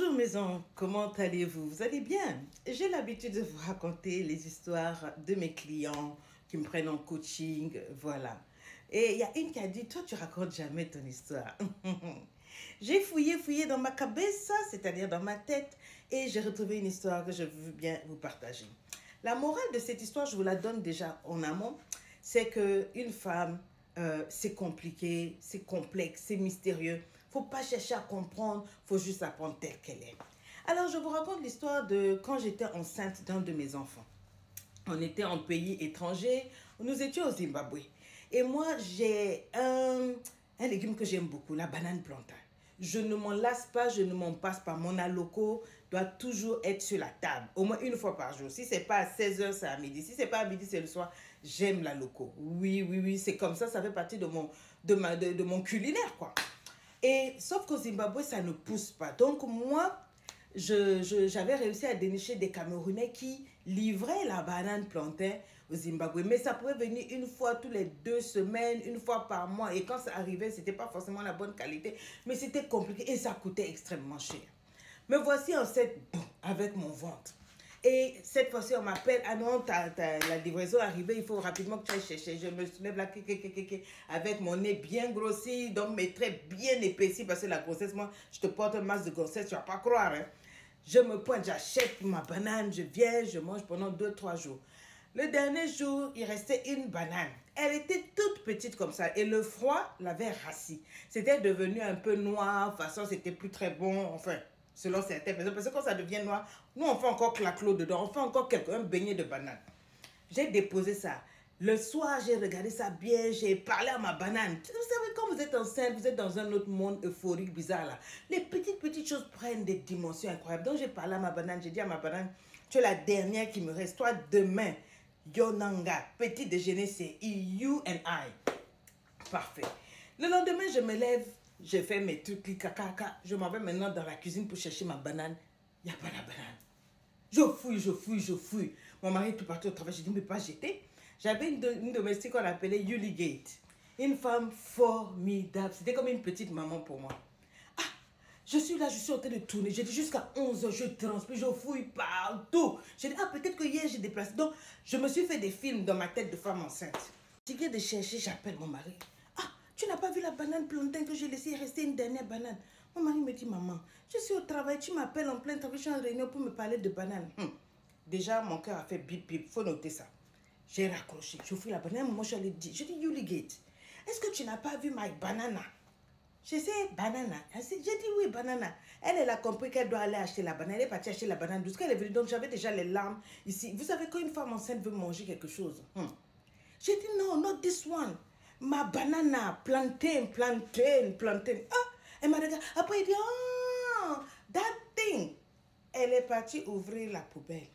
Bonjour maison, comment allez-vous? Vous allez bien? J'ai l'habitude de vous raconter les histoires de mes clients qui me prennent en coaching, voilà. Et il y a une qui a dit, toi tu racontes jamais ton histoire. J'ai fouillé dans ma cabeza, c'est-à-dire dans ma tête, et j'ai retrouvé une histoire que je veux bien vous partager. La morale de cette histoire, je vous la donne déjà en amont, c'est qu'une femme, c'est compliqué, c'est complexe, c'est mystérieux. Faut pas chercher à comprendre, faut juste apprendre telle qu'elle est. Alors, je vous raconte l'histoire de quand j'étais enceinte d'un de mes enfants. On était en pays étranger, nous étions au Zimbabwe. Et moi, j'ai un légume que j'aime beaucoup, la banane plantain. Je ne m'en lasse pas, je ne m'en passe pas. Mon aloco doit toujours être sur la table, au moins une fois par jour. Si ce n'est pas à 16h, c'est à midi. Si ce n'est pas à midi, c'est le soir. J'aime l'aloco. Oui, c'est comme ça fait partie de mon culinaire, quoi. Et sauf qu'au Zimbabwe, ça ne pousse pas. Donc moi, j'avais réussi à dénicher des Camerounais qui livraient la banane plantain au Zimbabwe. Mais ça pouvait venir une fois tous les 2 semaines, une fois par mois. Et quand ça arrivait, ce n'était pas forcément la bonne qualité. Mais c'était compliqué et ça coûtait extrêmement cher. Me voici enceinte avec mon ventre. Et cette fois-ci, on m'appelle, ah non, la livraison est arrivée, il faut rapidement que tu ailles chercher. Je me soulève là, avec mon nez bien grossi, donc mes traits bien épaissis, parce que la grossesse, moi, je te porte un masque de grossesse, tu vas pas croire. Hein. Je me pointe, j'achète ma banane, je viens, je mange pendant 2-3 jours. Le dernier jour, il restait une banane. Elle était toute petite comme ça et le froid l'avait rassie. C'était devenu un peu noir, de toute façon, c'était plus très bon, enfin... selon certaines personnes, parce que quand ça devient noir, nous on fait encore claclo dedans, on fait encore un beignet de banane. J'ai déposé ça. Le soir, j'ai regardé ça bien, j'ai parlé à ma banane. Vous savez, quand vous êtes enceinte, vous êtes dans un autre monde euphorique, bizarre là. Les petites choses prennent des dimensions incroyables. Donc j'ai parlé à ma banane, j'ai dit à ma banane, tu es la dernière qui me reste. Toi, demain, Yonanga, petit déjeuner, c'est you and I. Parfait. Le lendemain, je me lève. Je fais mes trucs, caca. Je m'en vais maintenant dans la cuisine pour chercher ma banane. Il n'y a pas la banane. Je fouille. Mon mari est tout parti au travail. J'ai dit, mais pas jeter. J'avais une domestique qu'on appelait Yuli Gate. Une femme formidable. C'était comme une petite maman pour moi. Ah, je suis là, je suis en train de tourner. J'ai dit jusqu'à 11h, je transpire, je fouille partout. J'ai dit, ah, peut-être que hier, j'ai déplacé. Donc, je me suis fait des films dans ma tête de femme enceinte. J'ai dit de chercher, j'appelle mon mari. Tu n'as pas vu la banane plantain que j'ai laissée rester une dernière banane? Mon mari me dit, maman, je suis au travail, tu m'appelles en plein travail, je suis en réunion pour me parler de banane. Déjà, mon cœur a fait bip bip, il faut noter ça. J'ai raccroché, je fous la banane, moi je lui ai dit, Yuli Gate, est-ce que tu n'as pas vu my banana? Je sais, banana. J'ai dit oui, banana. Elle a compris qu'elle doit aller acheter la banane. Elle est partie acheter la banane douce. Quand elle est venue, donc j'avais déjà les larmes ici. Vous savez, quand une femme enceinte veut manger quelque chose, j'ai dit non, not this one. Ma banana, plantain. Ah, elle m'a regardé. Après, elle dit, ah, that thing. Elle est partie ouvrir la poubelle.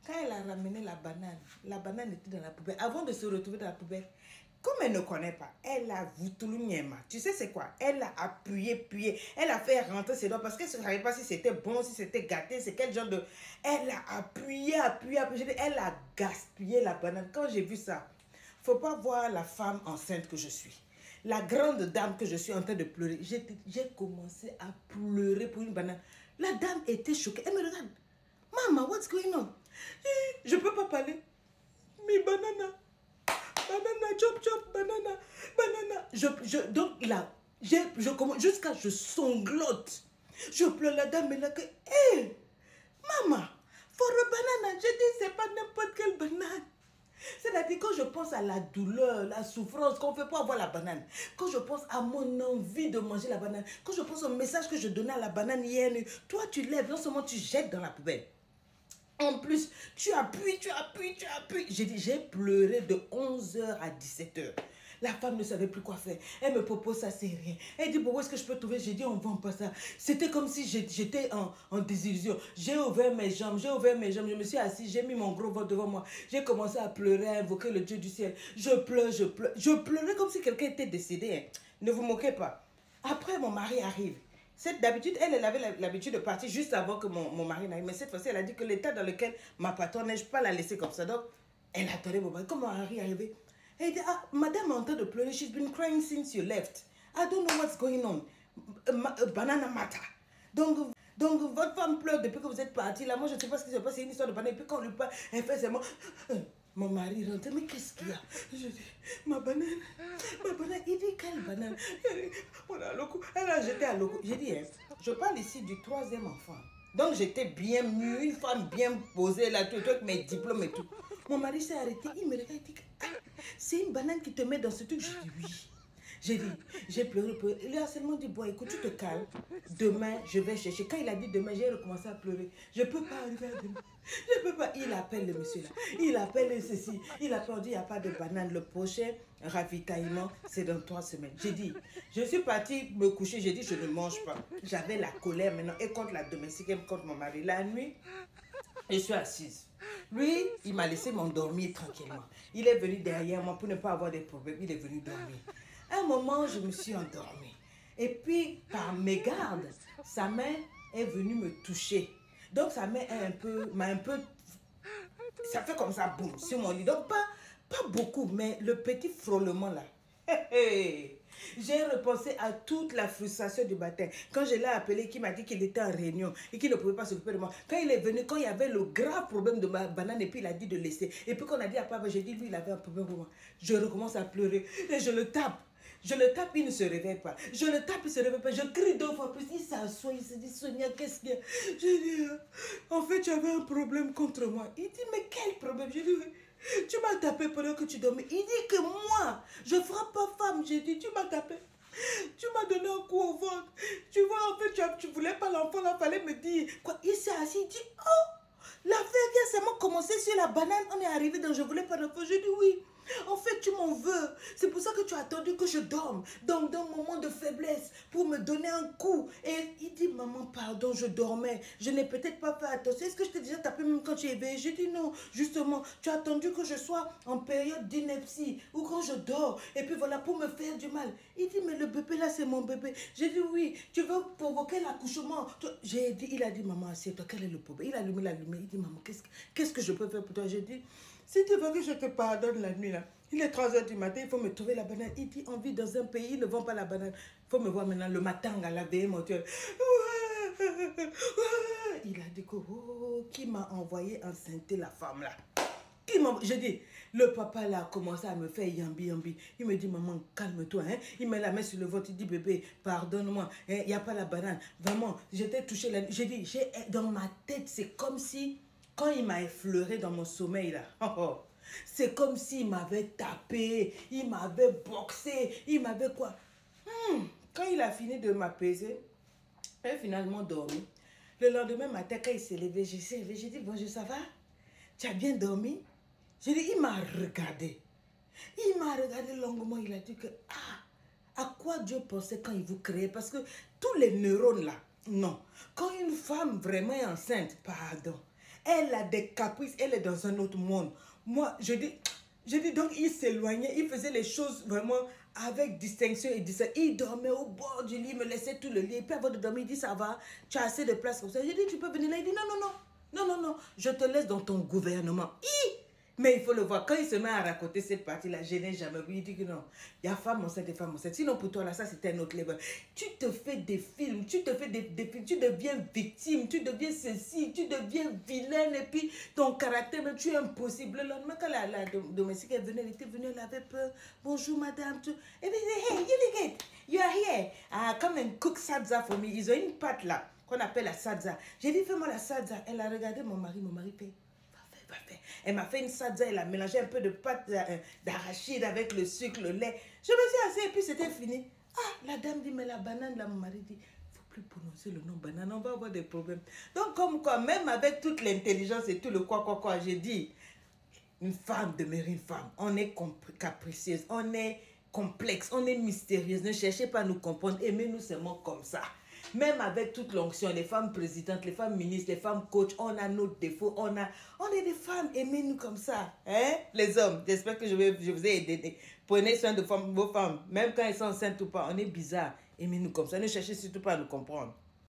Quand elle a ramené la banane était dans la poubelle. Avant de se retrouver dans la poubelle, comme elle ne connaît pas, elle a voutoulounyema. Tu sais c'est quoi? Elle a appuyé. Elle a fait rentrer ses doigts parce qu'elle ne savait pas si c'était bon, si c'était gâté, c'est quel genre de... Elle a appuyé. Elle a gaspillé la banane. Quand j'ai vu ça, faut pas voir la femme enceinte que je suis. La grande dame que je suis en train de pleurer. J'ai commencé à pleurer pour une banane. La dame était choquée. Elle me regarde. Maman, what's going on? Je peux pas parler. Mais banana. Banana, chop, banana. Donc là, je commence jusqu'à je sanglote. Je pleure la dame et là que, hé, maman, for a banana. Je dis, c'est pas n'importe quelle banane. C'est-à-dire quand je pense à la douleur, la souffrance qu'on fait pour avoir la banane, quand je pense à mon envie de manger la banane, quand je pense au message que je donnais à la banane hier, toi tu lèves, non seulement tu jettes dans la poubelle, en plus tu appuies. J'ai dit, j'ai pleuré de 11h à 17h. La femme ne savait plus quoi faire. Elle me propose ça, c'est rien. Elle dit, bon, où est-ce que je peux trouver? J'ai dit, on ne vend pas ça. C'était comme si j'étais en désillusion. J'ai ouvert mes jambes. Je me suis assise, j'ai mis mon gros ventre devant moi. J'ai commencé à pleurer, à invoquer le Dieu du ciel. Je pleure. Je pleurais comme si quelqu'un était décédé. Hein. Ne vous moquez pas. Après, mon mari arrive. D'habitude, elle avait l'habitude de partir juste avant que mon mari n'arrive. Mais cette fois-ci, elle a dit que l'état dans lequel ma patronne n'est, je ne peux pas la laisser comme ça. Donc, elle attendait mon mari. Quand mon mari est arrivé, elle dit, ah, madame est en train de pleurer. She's been crying since you left. I don't know what's going on. Banana matter. Donc, Donc, votre femme pleure depuis que vous êtes parti. Là, moi, je ne sais pas ce qui se passe. C'est une histoire de banane. Et puis, quand on lui parle, elle fait seulement... Mon mari rentre. Mais qu'est-ce qu'il y a? Je dis, ma banane. Ma banane. Il dit, quelle banane? Elle a jeté à l'eau. J'ai dit, hein, je parle ici du 3e enfant. Donc, j'étais bien mûre, une femme bien posée là, tout avec mes diplômes et tout. Mon mari s'est arrêté. Il me regarde. Il dit, ah, c'est une banane qui te met dans ce truc. Je dis, oui. J'ai dit, j'ai pleuré. Il a seulement dit, bon, écoute, tu te calmes. Demain, je vais chercher. Quand il a dit demain, j'ai recommencé à pleurer. Je ne peux pas arriver à demain. Je ne peux pas. Il appelle le monsieur là. Il appelle ceci. Il appelle, on dit, il n'y a pas de banane. Le prochain ravitaillement, c'est dans 3 semaines. J'ai dit, je suis partie me coucher. J'ai dit, je ne mange pas. J'avais la colère maintenant. Et contre la domestique, et contre mon mari. La nuit, je suis assise. Lui, il m'a laissé m'endormir tranquillement. Il est venu derrière moi pour ne pas avoir des problèmes. Il est venu dormir. À un moment, je me suis endormie. Et puis, par mégarde, sa main est venue me toucher. Donc, sa main m'a un peu... Ça fait comme ça, boum, sur mon lit. Donc, pas beaucoup, mais le petit frôlement là. J'ai repensé à toute la frustration du matin. Quand je l'ai appelé, qui m'a dit qu'il était en réunion et qu'il ne pouvait pas s'occuper de moi. Quand il est venu, quand il y avait le grave problème de ma banane, et puis il a dit de laisser. Et puis quand on a dit à papa, j'ai dit, lui, il avait un problème pour moi. Je recommence à pleurer et je le tape. Je le tape, il ne se réveille pas. Je le tape, il ne se réveille pas. Je crie 2 fois plus. Il s'assoit, il se dit, Sonia, qu'est-ce qu'il y a? J'ai dit, en fait, tu avais un problème contre moi. Il dit, mais quel problème? J'ai dit, oui. Tu m'as tapé pendant que tu dormais. Il dit que moi, je ne frappe pas femme. J'ai dit, tu m'as tapé. Tu m'as donné un coup au ventre. Tu vois, en fait, tu ne voulais pas l'enfant, là, il fallait me dire. Quoi, il s'est assis, il dit, oh, l'affaire qui a seulement commencé sur la banane, on est arrivé dans je ne voulais pas l'enfant. J'ai dit, oui. En fait, tu m'en veux. C'est pour ça que tu as attendu que je dorme. Donc, dans un moment de faiblesse, pour me donner un coup. Et il dit, maman, pardon, je dormais. Je n'ai peut-être pas fait attention. Est-ce que je t'ai déjà tapé même quand tu es éveillé? J'ai dit non. Justement, tu as attendu que je sois en période d'ineptie ou quand je dors. Et puis voilà, pour me faire du mal. Il dit, mais le bébé là, c'est mon bébé. J'ai dit, oui, tu veux provoquer l'accouchement. Il a dit, maman, assieds-toi, quel est le problème? Il a allumé la lumière. Il dit, maman, qu'est-ce que je peux faire pour toi? J'ai dit, si tu veux que je te pardonne la nuit, là, il est 3 h du matin, il faut me trouver la banane. Il dit, on vit dans un pays, ils ne vendent pas la banane. Il faut me voir maintenant le matin à la veille, mon Dieu. Il a dit que, oh, qui m'a envoyé enceinter la femme là? Je dis, le papa là a commencé à me faire yambi yambi. Il me dit, maman, calme-toi. Hein? Il met la main sur le ventre, il dit, bébé, pardonne-moi. Il n'y a pas la banane. Vraiment, j'étais touchée la nuit. J'ai dit, dans ma tête, c'est comme si... Quand il m'a effleuré dans mon sommeil, là, c'est comme s'il m'avait tapé, il m'avait boxé, il m'avait quoi. Quand il a fini de m'apaiser, il a finalement dormi. Le lendemain matin, quand il s'est levé, j'ai dit, bonjour, ça va? Tu as bien dormi? J'ai dit, il m'a regardé. Il m'a regardé longuement, il a dit que, à quoi Dieu pensait quand il vous créait? Parce que tous les neurones là, non. Quand une femme vraiment est enceinte, pardon, elle a des caprices, elle est dans un autre monde. Moi, je dis donc, il s'éloignait, il faisait les choses vraiment avec distinction et distinction. Il dormait au bord du lit, il me laissait tout le lit. Et puis avant de dormir, il dit, ça va, tu as assez de place comme ça. J'ai dit, tu peux venir là. Il dit, non, je te laisse dans ton gouvernement. Mais il faut le voir, quand il se met à raconter cette partie-là, je n'ai jamais vu. Il dit que non, il y a femme enceinte et femme enceinte. Sinon, pour toi, là, ça, c'était un autre level. Tu te fais des films, tu te fais des films, tu deviens victime, tu deviens ceci, tu deviens vilaine, et puis ton caractère, même, tu es impossible. Le lendemain, quand la domestique est venue, elle était venue, elle avait peur. Bonjour, madame. Et puis, hey, Yuligate, you are here. Come and cook sadza for me. Ils ont une pâte là, qu'on appelle la sadza. J'ai dit, fais-moi la sadza. Elle a regardé mon mari fait. Elle m'a fait une sadza, elle a mélangé un peu de pâte d'arachide avec le sucre, le lait. Je me suis assise et puis c'était fini. La dame dit, mais la banane, là, mon mari dit, il ne faut plus prononcer le nom banane, on va avoir des problèmes. Donc, comme quoi, même avec toute l'intelligence et tout le quoi, j'ai dit, une femme demeure une femme. On est capricieuse, on est complexe, on est mystérieuse. Ne cherchez pas à nous comprendre, aimez-nous seulement comme ça. Même avec toute l'onction, les femmes présidentes, les femmes ministres, les femmes coachs, on a nos défauts, on est des femmes, aimez-nous comme ça. Hein? Les hommes, j'espère que je vous ai aidé. Prenez soin de vos femmes, même quand elles sont enceintes ou pas, on est bizarre, aimez-nous comme ça. Ne cherchez surtout pas à nous comprendre.